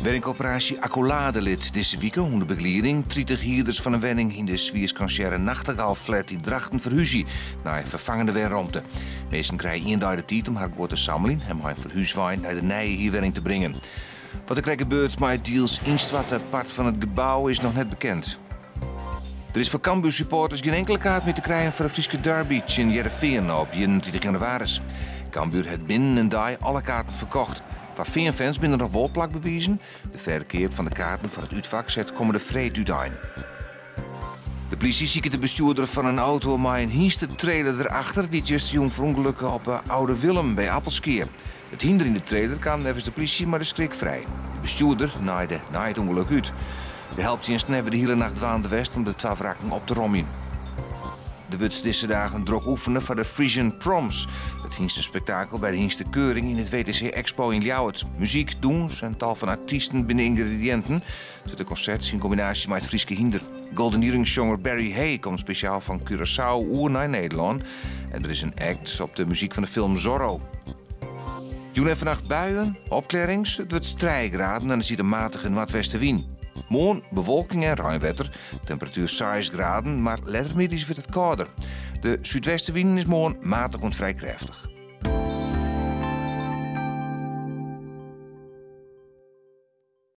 Werkoperatie Accolade-lid deze week onder begeleiding 30 huurders van een wenning in de Zwierskansjere Nachtegaalflat in Drachten verhuizen naar een vervangende woonruimte. Meesten krijgen 1 dag de tijd om haar te samelen en haar verhuiswijn naar de nieuwe huurwoning te brengen. Wat er gebeurt met deals Instwat part van het gebouw is nog net bekend. Er is voor Cambuur supporters geen enkele kaart meer te krijgen voor de Frieske derby in Heerenveen op 21 januari. Cambuur heeft binnen een dag alle kaarten verkocht. Qua fans binnen nog wolplak bewijzen. De verkeer van de kaarten voor het uitvak zet komen de vreed uit. De politie ziet de bestuurder van een auto met een hienste trailer erachter die juist jong verongelukken op Oude Willem bij Appelskeer. Het hinder in de trailer kwam nevens de politie maar de schrik vrij. De bestuurder naaide na het ongeluk uit. De helpdiensten hebben de hele nacht waande west om de 12 wrakken op te rommen. De wordt deze dagen druk oefenen voor de Frisian Proms. Het hienste spektakel bij de hienste keuring in het WTC Expo in Ljouwert. Muziek, doens en tal van artiesten binnen ingrediënten. De concert in combinatie met het Frieske hinder. Golden Earring-zanger Barry Hay komt speciaal van Curaçao oer naar Nederland. En er is een act op de muziek van de film Zorro. Doen en vannacht buien, opklarings, het wordt 3 graden en er zit een matige noordwestenwind. Morgen bewolking en ruimwetter, temperatuur 6 graden, maar lettermiddags wordt het kouder. De zuidwestenwind is morgen matig en vrij krachtig.